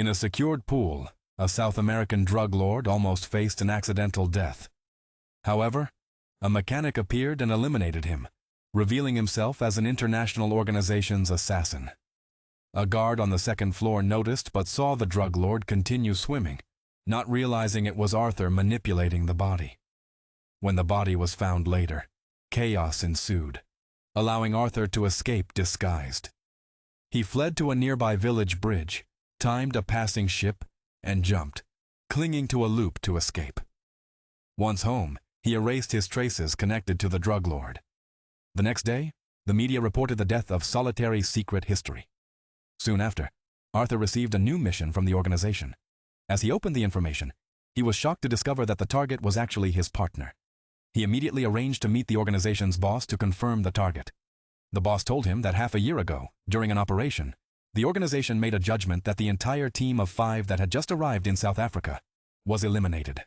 In a secured pool, a South American drug lord almost faced an accidental death. However, a mechanic appeared and eliminated him, revealing himself as an international organization's assassin. A guard on the second floor noticed but saw the drug lord continue swimming, not realizing it was Arthur manipulating the body. When the body was found later, chaos ensued, allowing Arthur to escape disguised. He fled to a nearby village bridge, timed a passing ship, and jumped, clinging to a loop to escape. Once home, he erased his traces connected to the drug lord. The next day, the media reported the death of solitary secret history. Soon after, Arthur received a new mission from the organization. As he opened the information, he was shocked to discover that the target was actually his partner. He immediately arranged to meet the organization's boss to confirm the target. The boss told him that half a year ago, during an operation, the organization made a judgment that the entire team of 5 that had just arrived in South Africa was eliminated.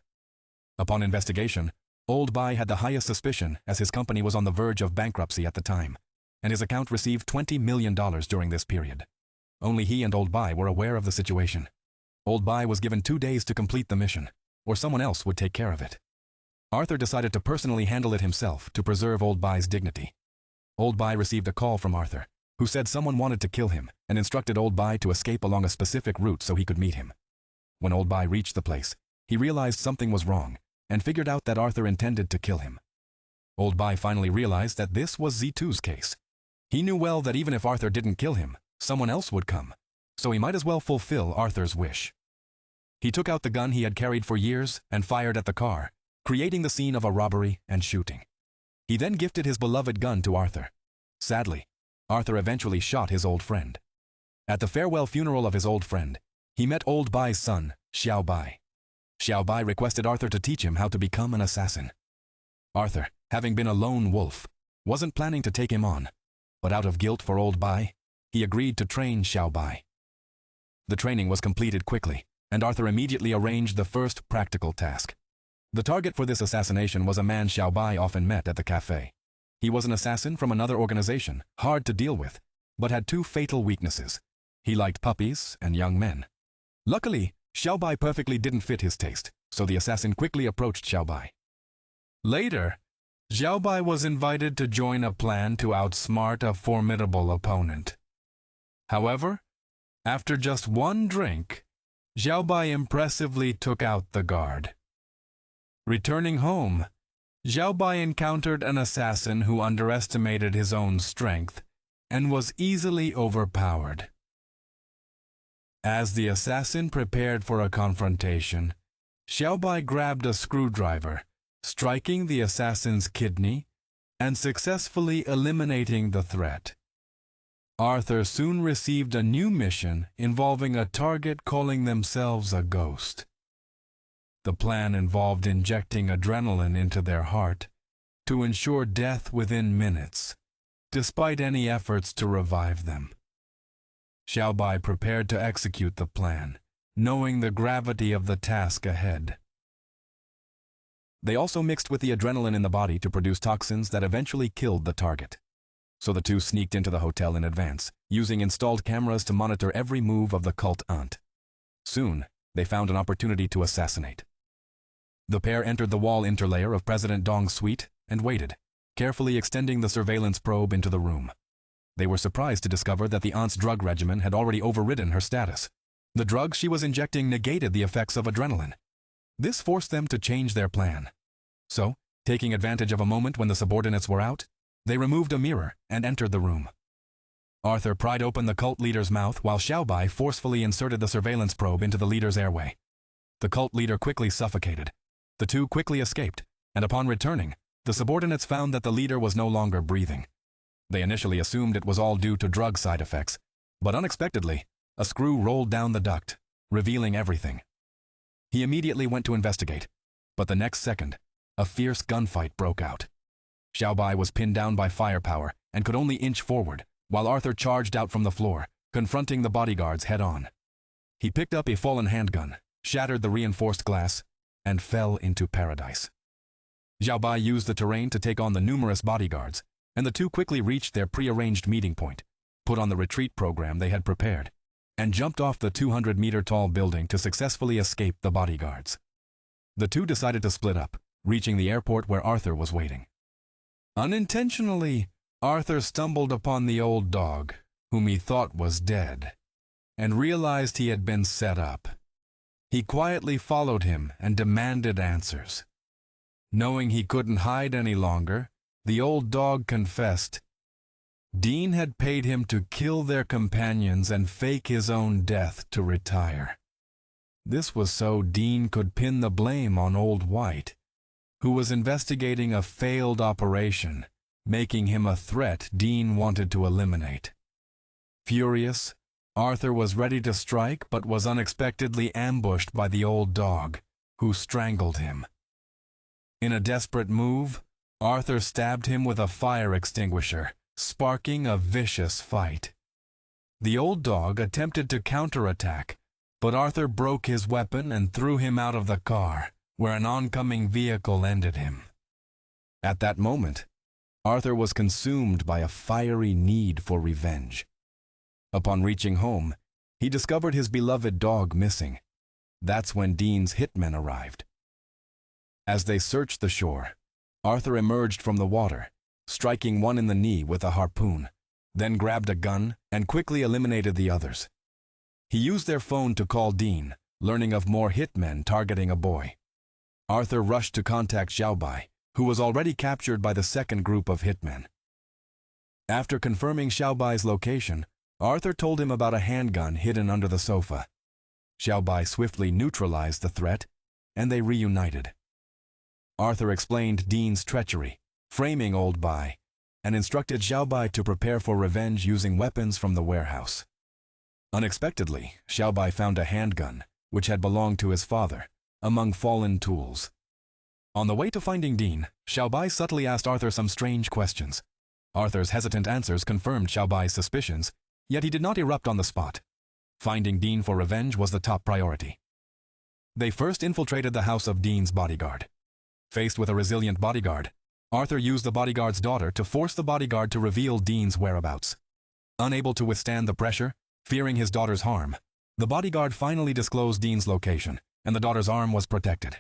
Upon investigation, Old Bai had the highest suspicion as his company was on the verge of bankruptcy at the time, and his account received $20 million during this period. Only he and Old Bai were aware of the situation. Old Bai was given 2 days to complete the mission, or someone else would take care of it. Arthur decided to personally handle it himself to preserve Old Bai's dignity. Old Bai received a call from Arthur, who said someone wanted to kill him and instructed Old Bai to escape along a specific route so he could meet him. When Old Bai reached the place, he realized something was wrong and figured out that Arthur intended to kill him. Old Bai finally realized that this was Z2's case. He knew well that even if Arthur didn't kill him, someone else would come, so he might as well fulfill Arthur's wish. He took out the gun he had carried for years and fired at the car, creating the scene of a robbery and shooting. He then gifted his beloved gun to Arthur. Sadly, Arthur eventually shot his old friend. At the farewell funeral of his old friend, he met Old Bai's son, Xiao Bai. Xiao Bai requested Arthur to teach him how to become an assassin. Arthur, having been a lone wolf, wasn't planning to take him on, but out of guilt for Old Bai, he agreed to train Xiao Bai. The training was completed quickly, and Arthur immediately arranged the first practical task. The target for this assassination was a man Xiao Bai often met at the cafe. He was an assassin from another organization, hard to deal with, but had 2 fatal weaknesses. He liked puppies and young men. Luckily, Xiao Bai perfectly didn't fit his taste, so the assassin quickly approached Xiao Bai. Later, Xiao Bai was invited to join a plan to outsmart a formidable opponent. However, after just 1 drink, Xiao Bai impressively took out the guard. Returning home, Xiao Bai encountered an assassin who underestimated his own strength and was easily overpowered. As the assassin prepared for a confrontation, Xiao Bai grabbed a screwdriver, striking the assassin's kidney and successfully eliminating the threat. Arthur soon received a new mission involving a target calling themselves a ghost. The plan involved injecting adrenaline into their heart to ensure death within minutes, despite any efforts to revive them. Xiao Bai prepared to execute the plan, knowing the gravity of the task ahead. They also mixed with the adrenaline in the body to produce toxins that eventually killed the target. So the 2 sneaked into the hotel in advance, using installed cameras to monitor every move of the cult aunt. Soon, they found an opportunity to assassinate. The pair entered the wall interlayer of President Dong's suite and waited, carefully extending the surveillance probe into the room. They were surprised to discover that the aunt's drug regimen had already overridden her status. The drugs she was injecting negated the effects of adrenaline. This forced them to change their plan. So, taking advantage of a moment when the subordinates were out, they removed a mirror and entered the room. Arthur pried open the cult leader's mouth while Xiao Bai forcefully inserted the surveillance probe into the leader's airway. The cult leader quickly suffocated. The 2 quickly escaped, and upon returning, the subordinates found that the leader was no longer breathing. They initially assumed it was all due to drug side effects, but unexpectedly, a screw rolled down the duct, revealing everything. He immediately went to investigate, but the next second, a fierce gunfight broke out. Xiao Bai was pinned down by firepower and could only inch forward, while Arthur charged out from the floor, confronting the bodyguards head-on. He picked up a fallen handgun, shattered the reinforced glass, and fell into paradise. Xiao Bai used the terrain to take on the numerous bodyguards, and the 2 quickly reached their prearranged meeting point, put on the retreat program they had prepared, and jumped off the 200-meter-tall building to successfully escape the bodyguards. The two decided to split up, reaching the airport where Arthur was waiting. Unintentionally, Arthur stumbled upon the old dog, whom he thought was dead, and realized he had been set up. He quietly followed him and demanded answers. Knowing he couldn't hide any longer, the old dog confessed. Dean had paid him to kill their companions and fake his own death to retire. This was so Dean could pin the blame on Old White, who was investigating a failed operation, making him a threat Dean wanted to eliminate. Furious, Arthur was ready to strike but was unexpectedly ambushed by the old dog, who strangled him. In a desperate move, Arthur stabbed him with a fire extinguisher, sparking a vicious fight. The old dog attempted to counterattack, but Arthur broke his weapon and threw him out of the car, where an oncoming vehicle ended him. At that moment, Arthur was consumed by a fiery need for revenge. Upon reaching home, he discovered his beloved dog missing. That's when Dean's hitmen arrived. As they searched the shore, Arthur emerged from the water, striking one in the knee with a harpoon, then grabbed a gun and quickly eliminated the others. He used their phone to call Dean, learning of more hitmen targeting a boy. Arthur rushed to contact Xiaobai, who was already captured by the second group of hitmen. After confirming Xiaobai's location, Arthur told him about a handgun hidden under the sofa. Xiaobai swiftly neutralized the threat, and they reunited. Arthur explained Dean's treachery, framing Old Bai, and instructed Xiaobai to prepare for revenge using weapons from the warehouse. Unexpectedly, Xiaobai found a handgun, which had belonged to his father, among fallen tools. On the way to finding Dean, Xiaobai subtly asked Arthur some strange questions. Arthur's hesitant answers confirmed Xiaobai's suspicions, yet he did not erupt on the spot. Finding Dean for revenge was the top priority. They first infiltrated the house of Dean's bodyguard. Faced with a resilient bodyguard, Arthur used the bodyguard's daughter to force the bodyguard to reveal Dean's whereabouts. Unable to withstand the pressure, fearing his daughter's harm, the bodyguard finally disclosed Dean's location, and the daughter's arm was protected.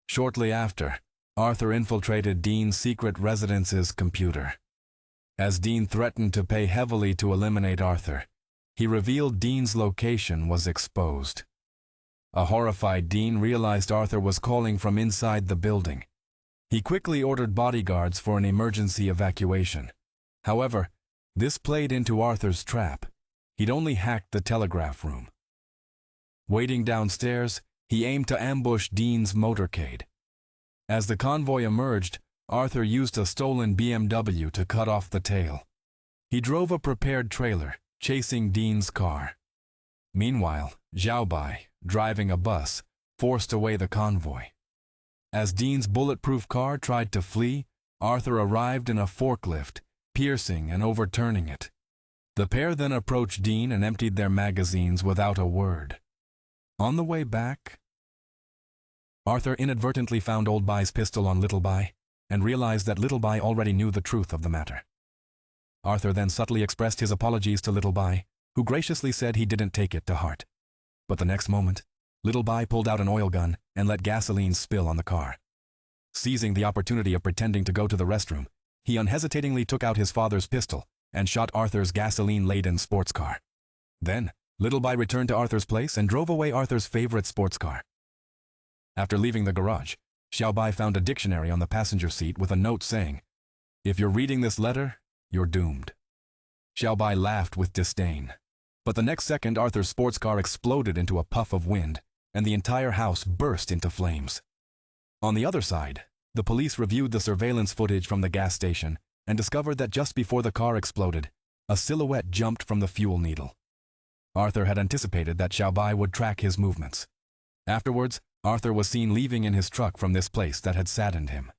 Shortly after, Arthur infiltrated Dean's secret residence's computer. As Dean threatened to pay heavily to eliminate Arthur, he revealed Dean's location was exposed. A horrified Dean realized Arthur was calling from inside the building. He quickly ordered bodyguards for an emergency evacuation. However, this played into Arthur's trap. He'd only hacked the telegraph room. Waiting downstairs, he aimed to ambush Dean's motorcade. As the convoy emerged, Arthur used a stolen BMW to cut off the tail. He drove a prepared trailer, chasing Dean's car. Meanwhile, Xiaobai, driving a bus, forced away the convoy. As Dean's bulletproof car tried to flee, Arthur arrived in a forklift, piercing and overturning it. The pair then approached Dean and emptied their magazines without a word. On the way back, Arthur inadvertently found Old Bai's pistol on Little Bai and realized that Little Bai already knew the truth of the matter. Arthur then subtly expressed his apologies to Little Bai, who graciously said he didn't take it to heart. But the next moment, Little Bai pulled out an oil gun and let gasoline spill on the car. Seizing the opportunity of pretending to go to the restroom, he unhesitatingly took out his father's pistol and shot Arthur's gasoline-laden sports car. Then, Little Bai returned to Arthur's place and drove away Arthur's favorite sports car. After leaving the garage, Xiaobai found a dictionary on the passenger seat with a note saying, "If you're reading this letter, you're doomed." Xiaobai laughed with disdain. But the next second, Arthur's sports car exploded into a puff of wind, and the entire house burst into flames. On the other side, the police reviewed the surveillance footage from the gas station and discovered that just before the car exploded, a silhouette jumped from the fuel needle. Arthur had anticipated that Xiaobai would track his movements. Afterwards, Arthur was seen leaving in his truck from this place that had saddened him.